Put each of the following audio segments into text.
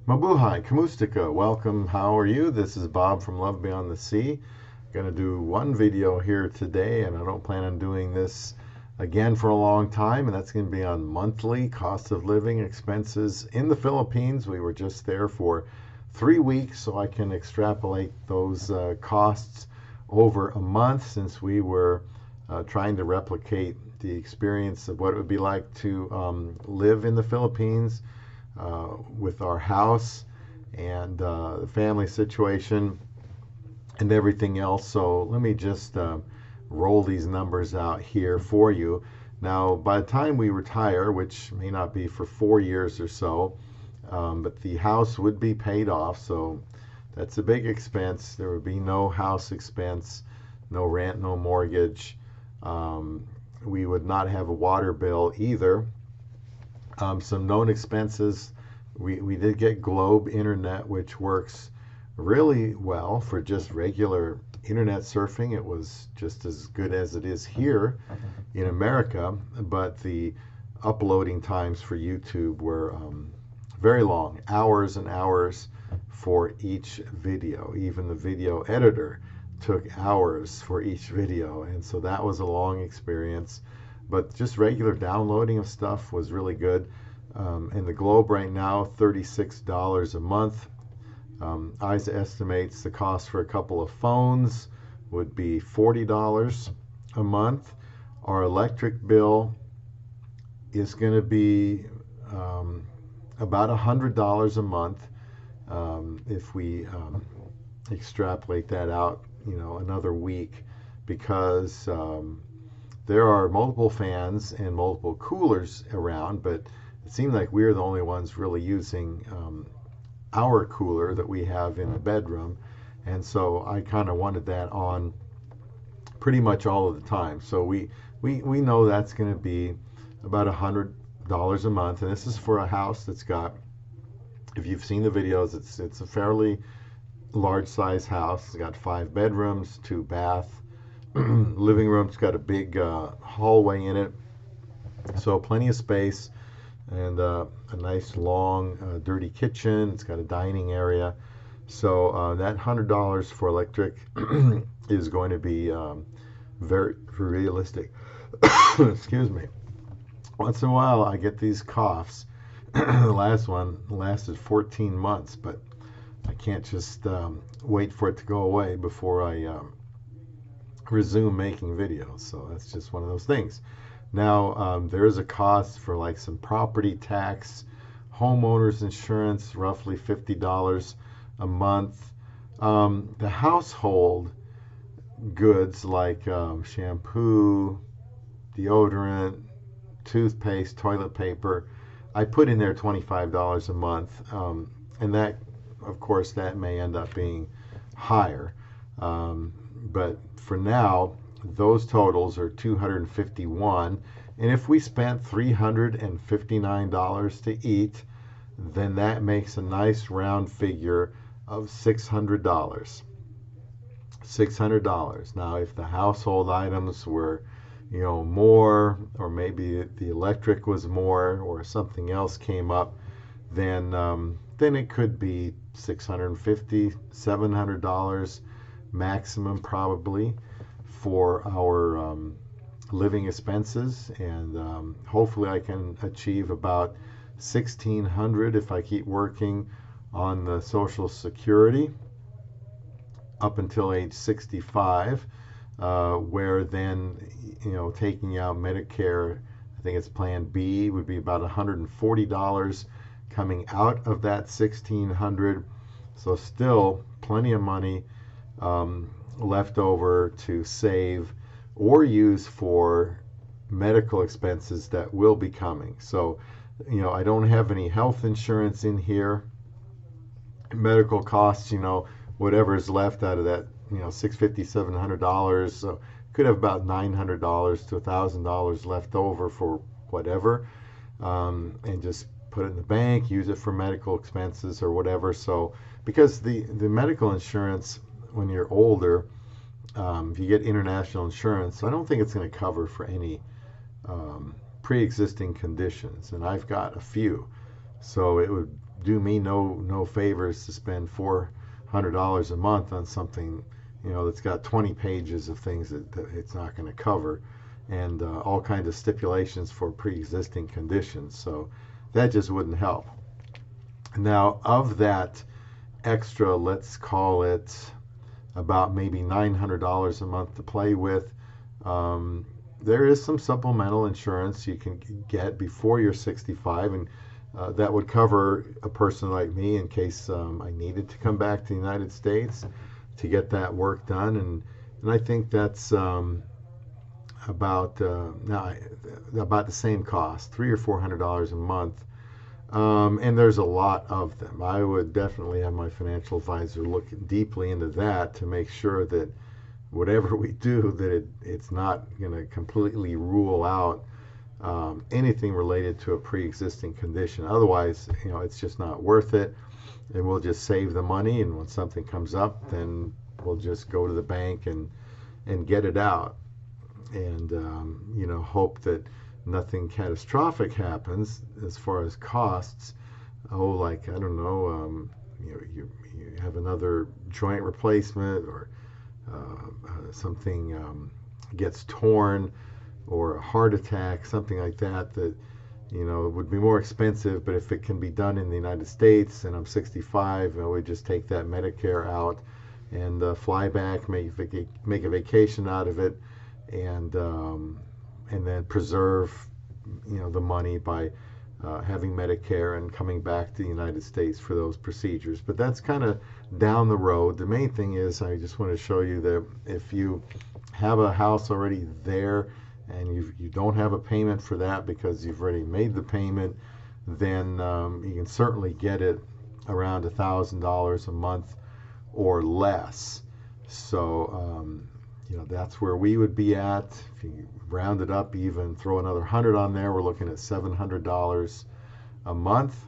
Mabuhay, Kamustika, welcome. How are you? This is Bob from Love Beyond the Sea. Gonna do one video here today, and I don't plan on doing this again for a long time, and that's going to be on monthly cost of living expenses in the Philippines. We were just there for 3 weeks, so I can extrapolate those costs over a month, since we were trying to replicate the experience of what it would be like to live in the Philippines with our house and the family situation and everything else. So let me just roll these numbers out here for you. Now, by the time we retire, which may not be for 4 years or so, but the house would be paid off. So that's a big expense. There would be no house expense, no rent, no mortgage. We would not have a water bill either. Some known expenses: we did get Globe Internet, which works really well for just regular internet surfing. It was just as good as it is here in America, but the uploading times for YouTube were very long, hours and hours for each video. Even the video editor took hours for each video, and so that was a long experience. But just regular downloading of stuff was really good. And the Globe right now, $36 a month. Aiza estimates the cost for a couple of phones would be $40 a month. Our electric bill is going to be about $100 a month if we extrapolate that out, another week, because there are multiple fans and multiple coolers around, but it seemed like we're the only ones really using our cooler that we have in the bedroom, and so I kind of wanted that on pretty much all of the time. So we know that's going to be about $100 a month, and this is for a house that's got, if you've seen the videos, it's a fairly large size house. It's got 5 bedrooms, 2 bath, living room. It's got a big hallway in it, so plenty of space, and a nice long dirty kitchen. It's got a dining area. So that $100 for electric is going to be very realistic. Excuse me. Once in a while I get these coughs. The last one lasted 14 months, but I can't just wait for it to go away before I resume making videos. So that's just one of those things. Now, there is a cost for like some property tax, homeowners insurance, roughly $50 a month. The household goods like shampoo, deodorant, toothpaste, toilet paper, I put in there $25 a month, and that, of course, that may end up being higher. But for now, those totals are $251, and if we spent $359 to eat, then that makes a nice round figure of $600. $600. Now, if the household items were, more, or maybe the electric was more, or something else came up, then it could be $650, $700 maximum, probably, for our living expenses. And hopefully I can achieve about $1,600 if I keep working on the Social Security up until age 65, where then, taking out Medicare, I think it's Plan B, would be about $140 coming out of that $1,600. So still plenty of money left over to save or use for medical expenses that will be coming. So, I don't have any health insurance in here. Medical costs, whatever is left out of that, $650, $700. So could have about $900 to $1,000 left over for whatever, and just put it in the bank, use it for medical expenses or whatever. So because the medical insurance, when you're older, if you get international insurance, I don't think it's going to cover for any pre-existing conditions, and I've got a few. So it would do me no favors to spend $400 a month on something, that's got 20 pages of things that it's not going to cover, and all kinds of stipulations for pre-existing conditions. So that just wouldn't help. Now, of that extra, let's call it about maybe $900 a month to play with, there is some supplemental insurance you can get before you're 65, and that would cover a person like me in case I needed to come back to the United States to get that work done. And I think that's about the same cost, $300 or $400 a month. And there's a lot of them. I would definitely have my financial advisor look deeply into that to make sure that whatever we do, that it's not going to completely rule out anything related to a pre-existing condition. Otherwise, it's just not worth it, and we'll just save the money, and when something comes up, then we'll just go to the bank and get it out, and hope that nothing catastrophic happens as far as costs. Oh, like, I don't know, you have another joint replacement, or something gets torn, or a heart attack, something like that would be more expensive. But if it can be done in the United States and I'm 65, we just take that Medicare out and fly back, make a vacation out of it, and then preserve the money by having Medicare and coming back to the United States for those procedures. But that's kind of down the road. The main thing is, I just want to show you that if you have a house already there and you don't have a payment for that because you've already made the payment, then you can certainly get it around $1,000 a month or less. So that's where we would be at. If you round it up, even throw another 100 on there, we're looking at $700 a month,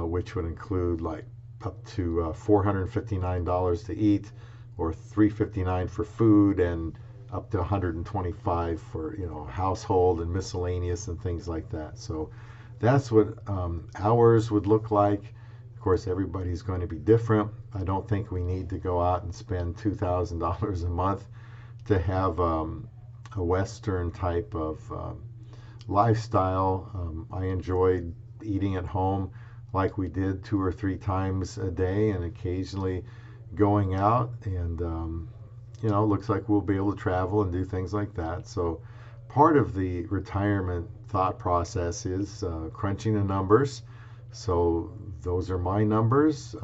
which would include like up to $459 to eat, or $359 for food, and up to $125 for household and miscellaneous and things like that. So that's what ours would look like. Of course, everybody's going to be different. I don't think we need to go out and spend $2,000 a month to have a Western type of lifestyle. I enjoyed eating at home like we did 2 or 3 times a day, and occasionally going out, and looks like we'll be able to travel and do things like that. So part of the retirement thought process is crunching the numbers. So those are my numbers.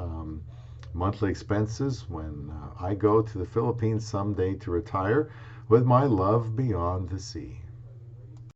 Monthly expenses when I go to the Philippines someday to retire with my love beyond the sea.